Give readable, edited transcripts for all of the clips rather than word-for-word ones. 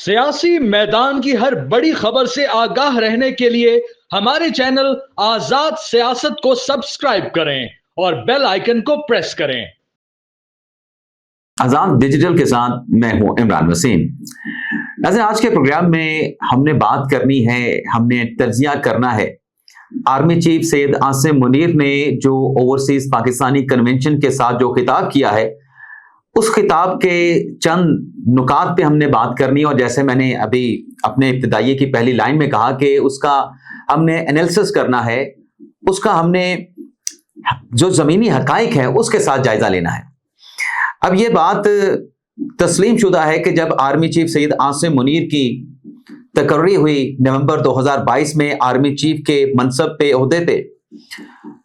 सियासी मैदान की हर बड़ी खबर से आगाह रहने के लिए हमारे चैनल आजाद सियासत को सब्सक्राइब करें और बेल आइकन को प्रेस करें। आजाद डिजिटल के साथ मैं हूं इमरान वसीम। नाज़रीन, आज के प्रोग्राम में हमने बात करनी है, हमने तज्जिया करना है आर्मी चीफ सैयद आसिम मुनीर ने जो ओवरसीज पाकिस्तानी कन्वेंशन के साथ जो खिताब किया है, उस खिताब के चंद नुकात पे हमने बात करनी है। और जैसे मैंने अभी अपने इब्तिदाई की पहली लाइन में कहा कि उसका हमने एनालिसिस करना है, उसका हमने जो ज़मीनी हकाइक है उसके साथ जायजा लेना है। अब ये बात तस्लीम शुदा है कि जब आर्मी चीफ सैयद आसिम मुनीर की तकर्री हुई नवंबर 2022 में आर्मी चीफ के मनसब पे ओहदे पे,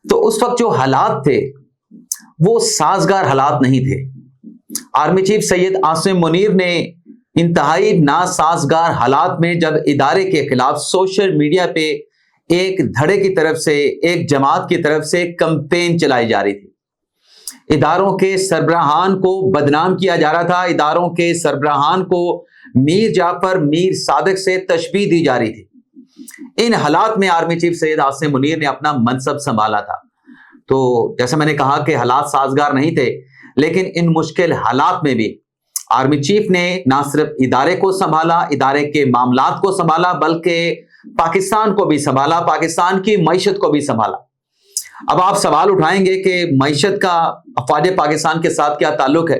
तो उस वक्त जो हालात थे वो साजगार हालात नहीं थे। आर्मी चीफ सैयद आसिम मुनीर ने इंतहाई नासाजगार हालात में जब इदारे के खिलाफ सोशल मीडिया पे एक धड़े की तरफ से, एक जमात की तरफ से कैंपेन चलाई जा रही थी, इदारों के सरबराहान को बदनाम किया जा रहा था, इदारों के सरबराहान को मीर जाफर, मीर सादिक से तशबीह दी जा रही थी। इन हालात में आर्मी चीफ सैयद आसिम मुनीर ने अपना मनसब संभाला था। तो जैसे मैंने कहा कि हालात साजगार नहीं थे, लेकिन इन मुश्किल हालात में भी आर्मी चीफ ने ना सिर्फ इदारे को संभाला, इदारे के मामलात को संभाला, बल्कि पाकिस्तान को भी संभाला, पाकिस्तान की मईशत को भी संभाला। अब आप सवाल उठाएंगे कि मईशत का अफवाज पाकिस्तान के साथ क्या ताल्लुक है?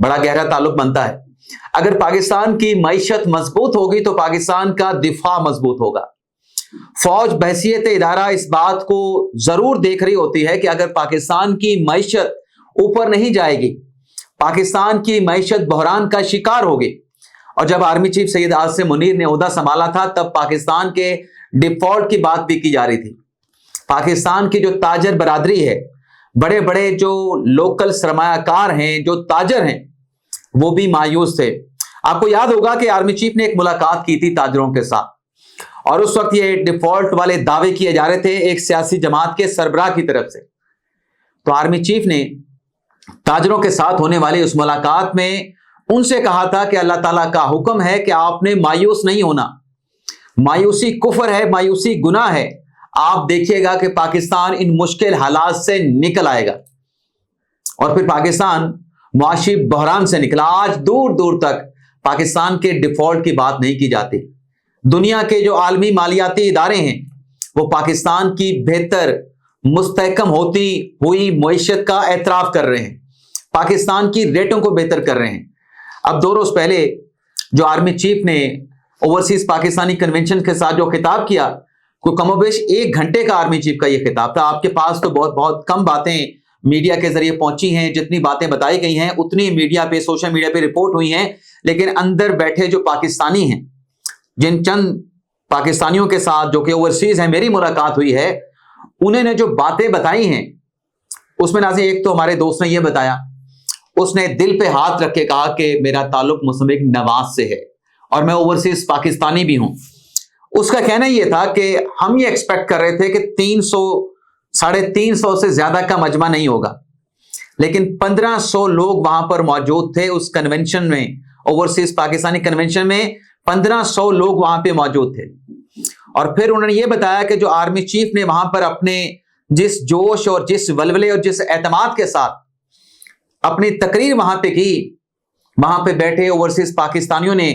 बड़ा गहरा ताल्लुक बनता है। अगर पाकिस्तान की मईशत मजबूत होगी तो पाकिस्तान का दिफा मजबूत होगा। फौज बहसियत इदारा इस बात को जरूर देख रही होती है कि अगर पाकिस्तान की मईशत ऊपर नहीं जाएगी, पाकिस्तान की मईशत बहरान का शिकार होगी। और जब आर्मी चीफ सैयद आसिम मुनीर ने ओहदा संभाला था, तब पाकिस्तान के डिफॉल्ट की बात भी की जा रही थी। पाकिस्तान की जो ताजर बरादरी है, बड़े बड़े जो लोकल सरमायाकार हैं, जो ताजर हैं, वो भी मायूस थे। आपको याद होगा कि आर्मी चीफ ने एक मुलाकात की थी ताजरों के साथ, और उस वक्त ये डिफॉल्ट वाले दावे किए जा रहे थे एक सियासी जमात के सरबराह की तरफ से। तो आर्मी चीफ ने ताजरों के साथ होने वाली उस मुलाकात में उनसे कहा था कि अल्लाह ताला का हुक्म है कि आपने मायूस नहीं होना, मायूसी कुफर है, मायूसी गुनाह है। आप देखिएगा कि पाकिस्तान इन मुश्किल हालात से निकल आएगा। और फिर पाकिस्तान मुआशी बहरान से निकला। आज दूर दूर तक पाकिस्तान के डिफॉल्ट की बात नहीं की जाती। दुनिया के जो आलमी मालियाती इदारे हैं वो पाकिस्तान की बेहतर मुस्तहकम होती हुई मईशत का एतराफ कर रहे हैं, पाकिस्तान की रेटों को बेहतर कर रहे हैं। अब 2 रोज पहले जो आर्मी चीफ ने ओवरसीज पाकिस्तानी कन्वेंशन के साथ जो खिताब किया, कोई कमोबेश 1 घंटे का आर्मी चीफ का ये खिताब था। आपके पास तो बहुत बहुत कम बातें मीडिया के जरिए पहुंची हैं, जितनी बातें बताई गई हैं उतनी मीडिया पे, सोशल मीडिया पे रिपोर्ट हुई हैं। लेकिन अंदर बैठे जो पाकिस्तानी हैं, जिन चंद पाकिस्तानियों के साथ जो कि ओवरसीज हैं मेरी मुलाकात हुई है, उन्होंने जो बातें बताई हैं उसमें नाज़रीन, एक तो हमारे दोस्त ने यह बताया, उसने दिल पे हाथ रख के कहा कि मेरा ताल्लुक मुसम्मिक नवाज से है और मैं ओवरसीज पाकिस्तानी भी हूं। उसका कहना यह था कि हम ये एक्सपेक्ट कर रहे थे कि 300 350 से ज्यादा का मजमा नहीं होगा, लेकिन 1500 लोग वहां पर मौजूद थे उस कन्वेंशन में, ओवरसीज पाकिस्तानी कन्वेंशन में 1500 लोग वहां पे मौजूद थे। और फिर उन्होंने ये बताया कि जो आर्मी चीफ ने वहां पर अपने जिस जोश और जिस वलवले और जिस एतमाद के साथ अपनी तकरीर वहां पे की, वहां पे बैठे ओवरसीज पाकिस्तानियों ने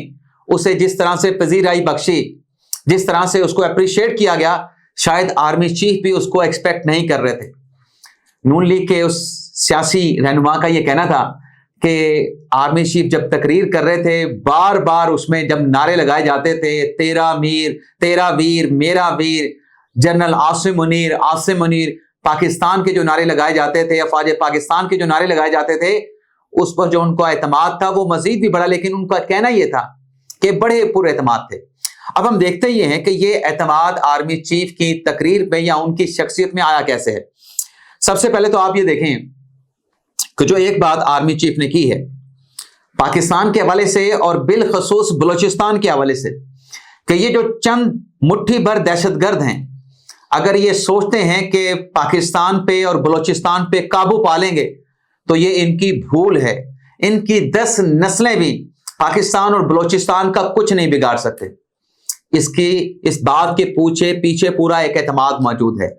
उसे जिस तरह से पजीराई बख्शी, जिस तरह से उसको अप्रिशिएट किया गया, शायद आर्मी चीफ भी उसको एक्सपेक्ट नहीं कर रहे थे। नून लीग के उस सियासी रहनुमा का यह कहना था कि आर्मी चीफ जब तकरीर कर रहे थे, बार बार उसमें जब नारे लगाए जाते थे, तेरा मीर, तेरा वीर, मेरा वीर, जनरल आसिम मुनीर, पाकिस्तान के जो नारे लगाए जाते थे, अफवाज पाकिस्तान के जो नारे लगाए जाते थे, उस पर जो उनको एतमाद था वो मजीद भी बढ़ा। लेकिन उनका कहना यह था कि बड़े पुर एतमाद थे। अब हम देखते ही हैं कि ये एतमाद आर्मी चीफ की तकरीर में या उनकी शख्सियत में आया कैसे है। सबसे पहले तो आप ये देखें कि जो एक बात आर्मी चीफ ने की है पाकिस्तान के हवाले से और बिलखसूस बलोचिस्तान के हवाले से, कि ये जो चंद मुट्ठी भर दहशतगर्द हैं, अगर ये सोचते हैं कि पाकिस्तान पे और बलोचिस्तान पे काबू पा लेंगे, तो ये इनकी भूल है। इनकी 10 नस्लें भी पाकिस्तान और बलोचिस्तान का कुछ नहीं बिगाड़ सकते। इस बात के पीछे पूरा एक एतमाद मौजूद है,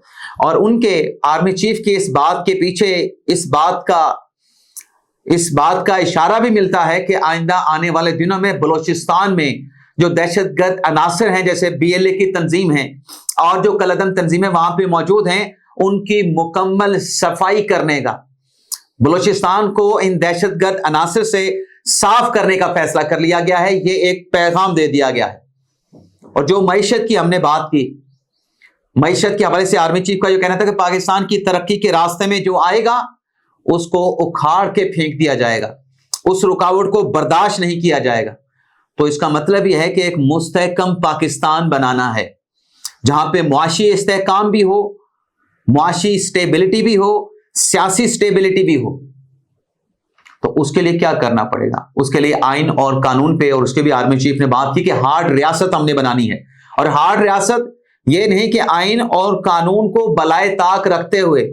और उनके आर्मी चीफ की इस बात के पीछे इस बात का इशारा भी मिलता है कि आइंदा आने वाले दिनों में बलोचिस्तान में जो दहशतगर्द अनासर हैं, जैसे BLA की तंजीम है और जो कलअदम तंजीमें वहां पे मौजूद हैं, उनकी मुकम्मल सफाई करने का, बलोचिस्तान को इन दहशतगर्द अनासर से साफ करने का फैसला कर लिया गया है। ये एक पैगाम दे दिया गया है। और जो मईशत की हमने बात की, मईशत के हवाले से आर्मी चीफ का जो कहना था कि पाकिस्तान की तरक्की के रास्ते में जो आएगा उसको उखाड़ के फेंक दिया जाएगा, उस रुकावट को बर्दाश्त नहीं किया जाएगा। तो इसका मतलब यह है कि एक मुस्तहकम पाकिस्तान बनाना है, जहां पे मुआशी इस्तेहकाम भी हो, मुआशी स्टेबिलिटी भी हो, सियासी स्टेबिलिटी भी हो। तो उसके लिए क्या करना पड़ेगा? उसके लिए आइन और कानून पे, और उसके भी आर्मी चीफ ने बात की कि हार्ड रियासत हमने बनानी है। और हार्ड रियासत ये नहीं कि आइन और कानून को बलाए ताक रखते हुए,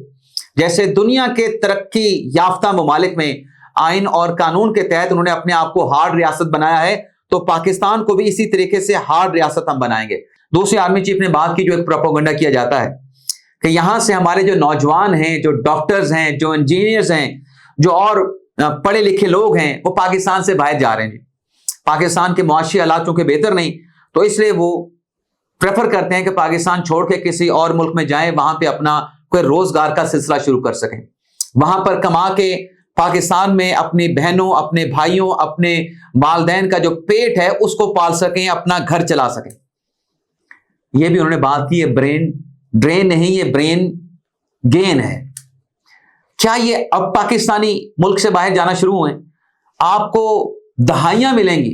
जैसे दुनिया के तरक्की याफ्ता ममालिक में आइन और कानून के तहत उन्होंने अपने आप को हार्ड रियासत बनाया है, तो पाकिस्तान को भी इसी तरीके से हार्ड रियासत हम बनाएंगे। दूसरे आर्मी चीफ ने बात की, जो एक प्रोपेगेंडा किया जाता है कि यहां से हमारे जो नौजवान हैं, जो डॉक्टर्स हैं, जो इंजीनियर्स हैं, जो और पढ़े लिखे लोग हैं, वो पाकिस्तान से बाहर जा रहे हैं। पाकिस्तान के मुआशी हालात चूंकि बेहतर नहीं, तो इसलिए वो प्रेफर करते हैं कि पाकिस्तान छोड़ के किसी और मुल्क में जाएं, वहां पे अपना कोई रोजगार का सिलसिला शुरू कर सकें, वहां पर कमा के पाकिस्तान में अपनी बहनों, अपने भाइयों, अपने वालिदैन का जो पेट है उसको पाल सकें, अपना घर चला सकें। यह भी उन्होंने बात की, है ब्रेन ड्रेन नहीं, ये ब्रेन गेन है। क्या ये अब पाकिस्तानी मुल्क से बाहर जाना शुरू हुए? आपको दहाइयां मिलेंगी,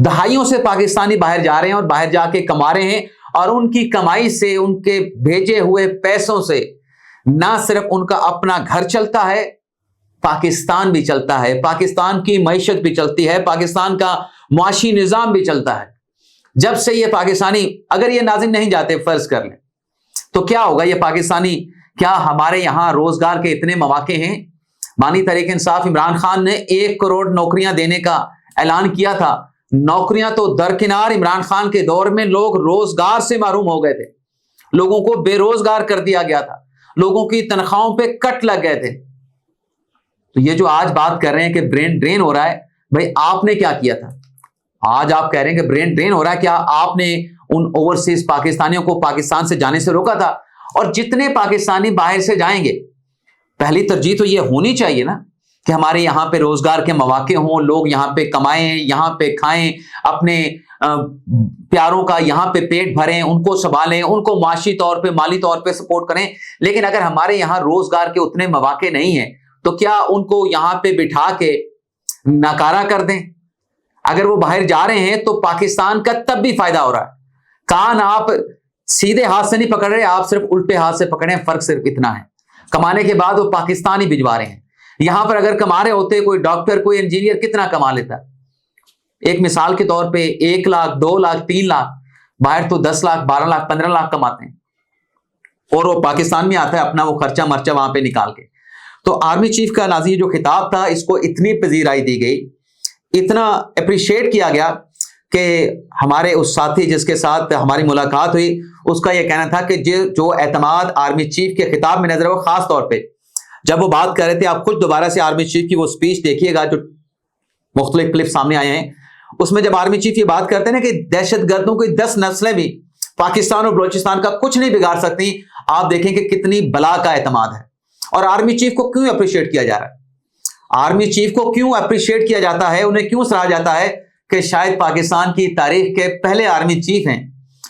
दहाइयों से पाकिस्तानी बाहर जा रहे हैं और बाहर जाके कमा रहे हैं, और उनकी कमाई से, उनके भेजे हुए पैसों से ना सिर्फ उनका अपना घर चलता है, पाकिस्तान भी चलता है, पाकिस्तान की मईशत भी चलती है, पाकिस्तान का मुआशी निजाम भी चलता है। जब से ये पाकिस्तानी, अगर ये नाज़िम नहीं जाते, फर्ज कर लें, तो क्या होगा? ये पाकिस्तानी, क्या हमारे यहां रोजगार के इतने मौके हैं? बानी तहरीक इंसाफ इमरान खान ने 1 करोड़ नौकरियां देने का ऐलान किया था। नौकरियां तो दरकिनार, इमरान खान के दौर में लोग रोजगार से महरूम हो गए थे, लोगों को बेरोजगार कर दिया गया था, लोगों की तनख्वाहों पे कट लग गए थे। तो ये जो आज बात कर रहे हैं कि ब्रेन ड्रेन हो रहा है, भाई आपने क्या किया था? आज आप कह रहे हैं कि ब्रेन ड्रेन हो रहा है, क्या आपने उन ओवरसीज पाकिस्तानियों को पाकिस्तान से जाने से रोका था? और जितने पाकिस्तानी बाहर से जाएंगे, पहली तरजीह तो ये होनी चाहिए ना कि हमारे यहाँ पे रोजगार के मौके हों, लोग यहाँ पे कमाएं, यहाँ पे खाएं, अपने प्यारों का यहाँ पे पेट भरें, उनको संभालें, उनको माशी तौर पे, माली तौर पे सपोर्ट करें। लेकिन अगर हमारे यहाँ रोजगार के उतने मौके नहीं है, तो क्या उनको यहाँ पे बिठा के नकारा कर दें? अगर वो बाहर जा रहे हैं तो पाकिस्तान का तब भी फायदा हो रहा है। कान आप सीधे हाथ से नहीं पकड़ रहे, आप सिर्फ उल्टे हाथ से पकड़े हैं, फर्क सिर्फ इतना है। कमाने के बाद वो पाकिस्तान ही भिजवा रहे हैं। यहां पर अगर कमा रहे होते, कोई डॉक्टर, कोई इंजीनियर कितना कमा लेता? एक मिसाल के तौर पे 1 लाख, 2 लाख, 3 लाख, बाहर तो 10 लाख, 12 लाख, 15 लाख कमाते हैं, और वो पाकिस्तान में आता है अपना वो खर्चा मर्चा वहां पे निकाल के। तो आर्मी चीफ का नाज़ी जो खिताब था, इसको इतनी पजीराई दी गई, इतना अप्रिशिएट किया गया कि हमारे उस साथी जिसके साथ हमारी मुलाकात हुई, उसका यह कहना था कि जो एतमाद आर्मी चीफ के खिताब में नजर है, वो खास तौर पे जब वो बात कर रहे थे, आप खुद दोबारा से आर्मी चीफ की वो स्पीच देखिएगा, जो मुख्तलिफ क्लिप सामने आए हैं, उसमें जब आर्मी चीफ ये बात करते हैं ना कि दहशतगर्दों की 10 नस्लें भी पाकिस्तान और बलोचिस्तान का कुछ नहीं बिगाड़ सकती, आप देखें कि कितनी बला का एतमाद है। और आर्मी चीफ को क्यों अप्रिशिएट किया जा रहा है? आर्मी चीफ को क्यों अप्रिशिएट किया जाता है, उन्हें क्यों सराहा जाता है कि शायद पाकिस्तान की तारीख के पहले आर्मी चीफ हैं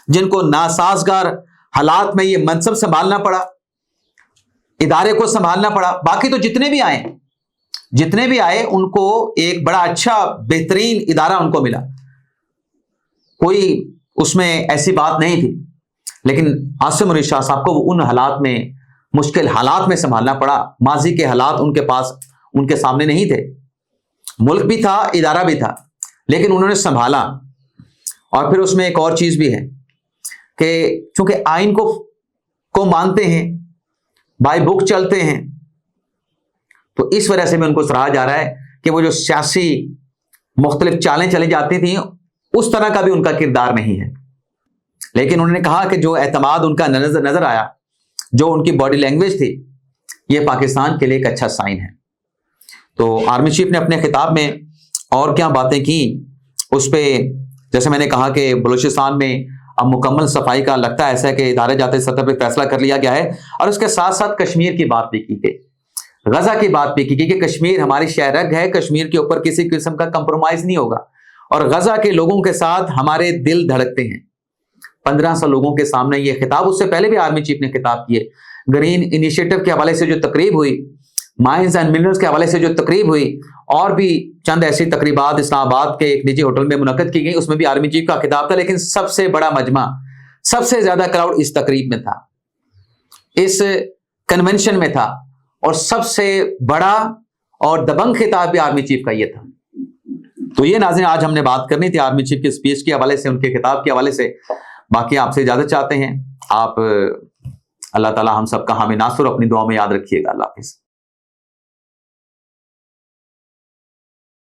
जिनको नासाजगार हालात में ये मनसब संभालना पड़ा, इदारे को संभालना पड़ा। बाकी तो जितने भी आए उनको एक बड़ा अच्छा बेहतरीन इदारा उनको मिला, कोई उसमें ऐसी बात नहीं थी। लेकिन आसिम मुनीर शाह साहब को उन हालात में, मुश्किल हालात में संभालना पड़ा। माजी के हालात उनके पास, उनके सामने नहीं थे, मुल्क भी था, इदारा भी था, लेकिन उन्होंने संभाला। और फिर उसमें एक और चीज भी है कि चूंकि आइन को मानते हैं, बाय बुक चलते हैं, तो इस वजह से भी उनको सराहा जा रहा है कि वो जो सियासी مختلف چالیں چلی جاتی تھیں، اس طرح کا بھی ان کا کردار نہیں ہے. لیکن انہوں نے کہا کہ جو اعتماد ان کا نظر آیا، جو ان کی باڈی لینگویج تھی، یہ پاکستان کے لیے ایک اچھا سائن ہے. تو آرمی چیف نے اپنے خطاب میں اور کیا باتیں کی اس پہ، جیسے میں نے کہا کہ بلوچستان میں اب مکمل صفائی کا لگتا ہے ایسا کہ ادارے جاتی سطح پہ فیصلہ کر لیا گیا ہے، اور اس کے ساتھ ساتھ کشمیر کی بات بھی کی گئی، غزہ کی بات بھی کی گئی کہ کشمیر ہماری شہ رگ ہے، کشمیر کے اوپر کسی قسم کا کمپرومائز نہیں ہوگا، اور غزہ کے لوگوں کے ساتھ ہمارے دل دھڑکتے ہیں. 1500 لوگوں کے سامنے یہ خطاب، اس سے پہلے بھی آرمی چیف نے خطاب کیے. گرین انیشیٹو کے حوالے سے جو تقریب ہوئی، مائنز اینڈ منرلز کے حوالے سے جو تقریب ہوئی، اور بھی چند ایسی تقریبات اسلام آباد کے ایک نجی ہوٹل میں منعقد کی گئی، اس میں بھی آرمی چیف کا خطاب تھا. لیکن سب سے بڑا مجمع، سب سے زیادہ کراؤڈ اس تقریب میں تھا، اس کنونشن میں تھا، اور سب سے بڑا اور دبنگ خطاب بھی آرمی چیف کا یہ تھا. تو یہ ناظرین آج ہم نے بات کرنی تھی آرمی چیف کے اسپیچ کے حوالے سے، ان کے خطاب کے حوالے سے. باقی آپ سے اجازت چاہتے ہیں. آپ اللہ تعالی ہم سب کا حامی ناصر، اپنی دعا میں یاد رکھیے گا. اللہ حافظ.